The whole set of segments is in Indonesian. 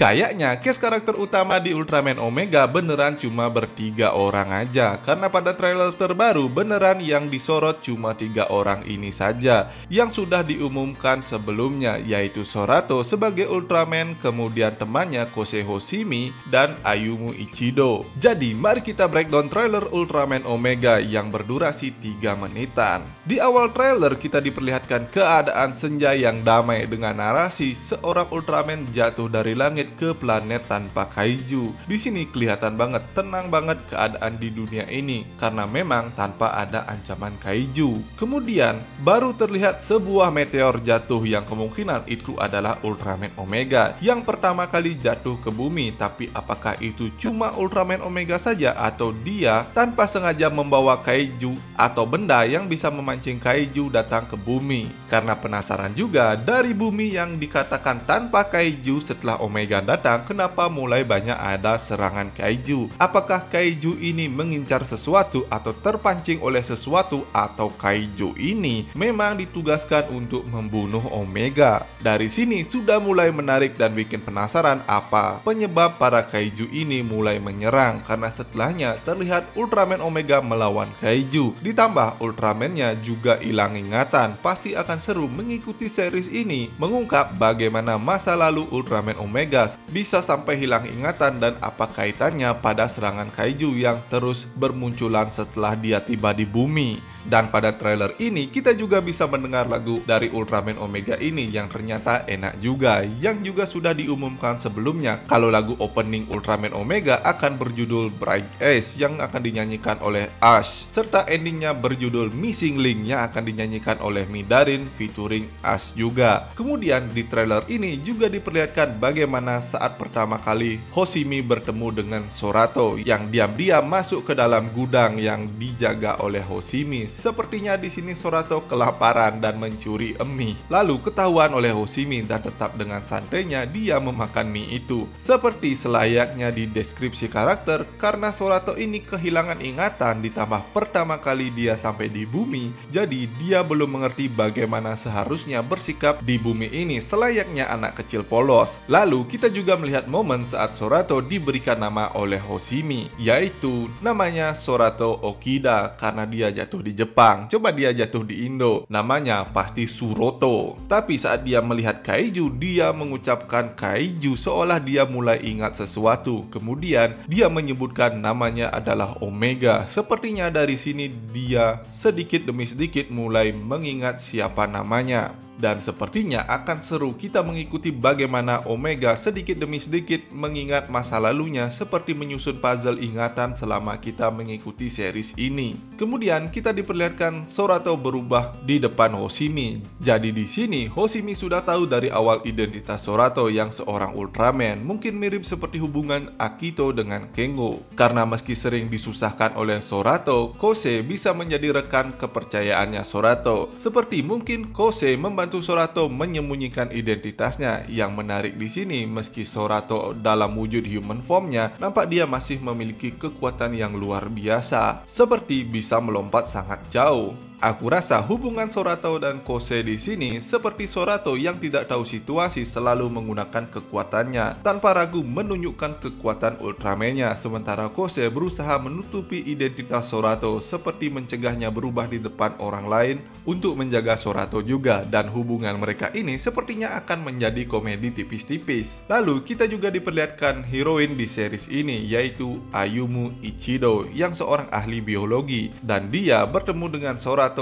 Kayaknya cast karakter utama di Ultraman Omega beneran cuma bertiga orang aja, karena pada trailer terbaru beneran yang disorot cuma 3 orang ini saja yang sudah diumumkan sebelumnya, yaitu Sorato sebagai Ultraman, kemudian temannya Kose Hoshimi dan Ayumu Ichido. Jadi mari kita breakdown trailer Ultraman Omega yang berdurasi 3 menitan. Di awal trailer kita diperlihatkan keadaan senja yang damai dengan narasi seorang Ultraman jatuh dari langit ke planet tanpa kaiju. Di sini kelihatan banget tenang banget keadaan di dunia ini karena memang tanpa ada ancaman kaiju. Kemudian baru terlihat sebuah meteor jatuh yang kemungkinan itu adalah Ultraman Omega yang pertama kali jatuh ke bumi. Tapi apakah itu cuma Ultraman Omega saja atau dia tanpa sengaja membawa kaiju atau benda yang bisa memancing kaiju datang ke bumi? Karena penasaran juga, dari bumi yang dikatakan tanpa kaiju setelah Omega datang, kenapa mulai banyak ada serangan kaiju? Apakah kaiju ini mengincar sesuatu atau terpancing oleh sesuatu, atau kaiju ini memang ditugaskan untuk membunuh Omega? Dari sini sudah mulai menarik dan bikin penasaran apa penyebab para kaiju ini mulai menyerang, karena setelahnya terlihat Ultraman Omega melawan kaiju, ditambah Ultraman-nya juga hilang ingatan. Pasti akan seru mengikuti series ini mengungkap bagaimana masa lalu Ultraman Omega bisa sampai hilang ingatan dan apa kaitannya pada serangan kaiju yang terus bermunculan setelah dia tiba di bumi. Dan pada trailer ini kita juga bisa mendengar lagu dari Ultraman Omega ini yang ternyata enak juga, yang juga sudah diumumkan sebelumnya kalau lagu opening Ultraman Omega akan berjudul Bright Ace yang akan dinyanyikan oleh Ash, serta endingnya berjudul Missing Link yang akan dinyanyikan oleh Midarin featuring Ash juga. Kemudian di trailer ini juga diperlihatkan bagaimana saat pertama kali Hoshimi bertemu dengan Sorato yang diam-diam masuk ke dalam gudang yang dijaga oleh Hoshimi. Sepertinya di sini Sorato kelaparan dan mencuri mie. Lalu ketahuan oleh Hoshimi dan tetap dengan santainya dia memakan mie itu. Seperti selayaknya di deskripsi karakter, karena Sorato ini kehilangan ingatan ditambah pertama kali dia sampai di bumi, jadi dia belum mengerti bagaimana seharusnya bersikap di bumi ini selayaknya anak kecil polos. Lalu kita juga melihat momen saat Sorato diberikan nama oleh Hoshimi, yaitu namanya Sorato Okida karena dia jatuh di Jepang. Coba dia jatuh di Indo, namanya pasti Suroto. Tapi saat dia melihat kaiju, dia mengucapkan kaiju seolah dia mulai ingat sesuatu. Kemudian dia menyebutkan namanya adalah Omega. Sepertinya dari sini dia sedikit demi sedikit mulai mengingat siapa namanya. Dan sepertinya akan seru kita mengikuti bagaimana Omega sedikit demi sedikit mengingat masa lalunya seperti menyusun puzzle ingatan selama kita mengikuti series ini. Kemudian kita diperlihatkan Sorato berubah di depan Hoshimi. Jadi di sini Hoshimi sudah tahu dari awal identitas Sorato yang seorang Ultraman. Mungkin mirip seperti hubungan Akito dengan Kengo. Karena meski sering disusahkan oleh Sorato, Kose bisa menjadi rekan kepercayaannya Sorato. Seperti mungkin Kose membantu Sorato menyembunyikan identitasnya. Yang menarik di sini, meski Sorato dalam wujud human formnya, nampak dia masih memiliki kekuatan yang luar biasa, seperti bisa melompat sangat jauh. Aku rasa hubungan Sorato dan Kose di sini seperti Sorato yang tidak tahu situasi selalu menggunakan kekuatannya tanpa ragu menunjukkan kekuatan Ultraman-nya, sementara Kose berusaha menutupi identitas Sorato seperti mencegahnya berubah di depan orang lain untuk menjaga Sorato juga, dan hubungan mereka ini sepertinya akan menjadi komedi tipis-tipis. Lalu kita juga diperlihatkan heroin di series ini, yaitu Ayumu Ichido yang seorang ahli biologi, dan dia bertemu dengan Sorato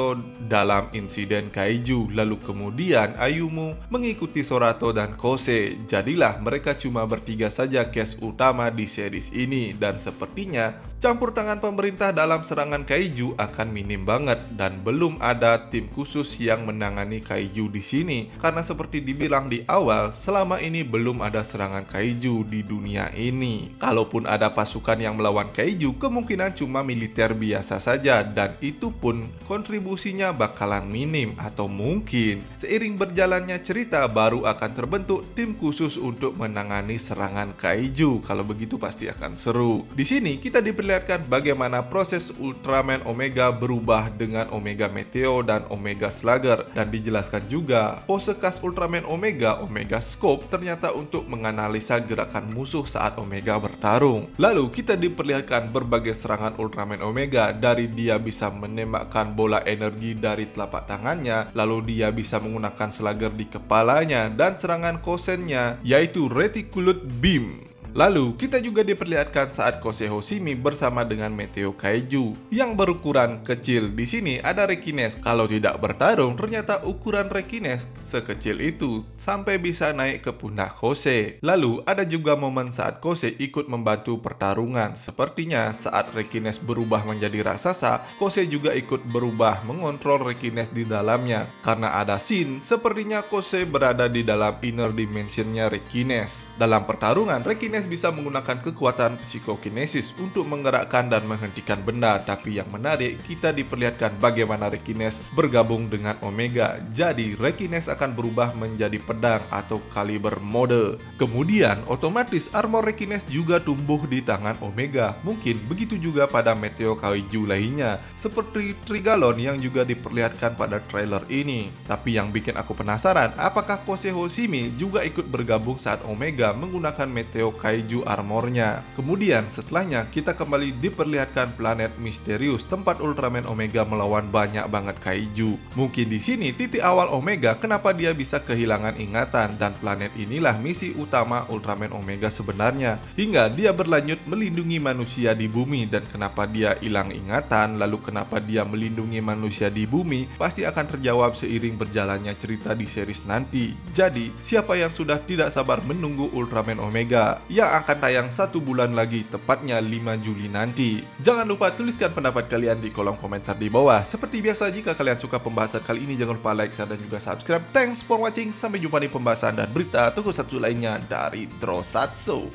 dalam insiden kaiju. Lalu kemudian Ayumu mengikuti Sorato dan Kose. Jadilah mereka cuma bertiga saja cast utama di series ini, dan sepertinya campur tangan pemerintah dalam serangan kaiju akan minim banget dan belum ada tim khusus yang menangani kaiju di sini, karena seperti dibilang di awal, selama ini belum ada serangan kaiju di dunia ini. Kalaupun ada pasukan yang melawan kaiju, kemungkinan cuma militer biasa saja, dan itu pun kontribusinya bakalan minim, atau mungkin seiring berjalannya cerita baru akan terbentuk tim khusus untuk menangani serangan kaiju. Kalau begitu pasti akan seru. Di sini kita diperlihatkan diperlihatkan bagaimana proses Ultraman Omega berubah dengan Omega Meteo dan Omega Slugger, dan dijelaskan juga pose khas Ultraman Omega, Omega Scope, ternyata untuk menganalisa gerakan musuh saat Omega bertarung. Lalu kita diperlihatkan berbagai serangan Ultraman Omega, dari dia bisa menembakkan bola energi dari telapak tangannya, lalu dia bisa menggunakan Slugger di kepalanya, dan serangan kosennya yaitu Reticulate Beam. Lalu kita juga diperlihatkan saat Kosei Hoshimi bersama dengan Meteo Kaiju yang berukuran kecil. Di sini ada Rekines. Kalau tidak bertarung, ternyata ukuran Rekines sekecil itu sampai bisa naik ke pundak Kosei. Lalu ada juga momen saat Kosei ikut membantu pertarungan. Sepertinya saat Rekines berubah menjadi raksasa, Kosei juga ikut berubah mengontrol Rekines di dalamnya. Karena ada scene sepertinya Kosei berada di dalam inner dimensionnya Rekines. Dalam pertarungan, Rekines bisa menggunakan kekuatan psikokinesis untuk menggerakkan dan menghentikan benda. Tapi yang menarik, kita diperlihatkan bagaimana Rekines bergabung dengan Omega. Jadi Rekines akan berubah menjadi pedang atau kaliber mode. Kemudian otomatis armor Rekines juga tumbuh di tangan Omega. Mungkin begitu juga pada Meteo Kaiju lainnya, seperti Trigalon yang juga diperlihatkan pada trailer ini. Tapi yang bikin aku penasaran, apakah Kosei Hoshimi juga ikut bergabung saat Omega menggunakan Meteo Kaiju armornya. Kemudian setelahnya kita kembali diperlihatkan planet misterius tempat Ultraman Omega melawan banyak banget kaiju. Mungkin di sini titik awal Omega kenapa dia bisa kehilangan ingatan, dan planet inilah misi utama Ultraman Omega sebenarnya. Hingga dia berlanjut melindungi manusia di bumi, dan kenapa dia hilang ingatan, lalu kenapa dia melindungi manusia di bumi, pasti akan terjawab seiring berjalannya cerita di series nanti. Jadi siapa yang sudah tidak sabar menunggu Ultraman Omega yang akan tayang 1 bulan lagi, tepatnya 5 Juli nanti. Jangan lupa tuliskan pendapat kalian di kolom komentar di bawah. Seperti biasa, jika kalian suka pembahasan kali ini, jangan lupa like, share, dan juga subscribe. Thanks for watching, sampai jumpa di pembahasan dan berita tokusatsu lainnya dari Drosatsu.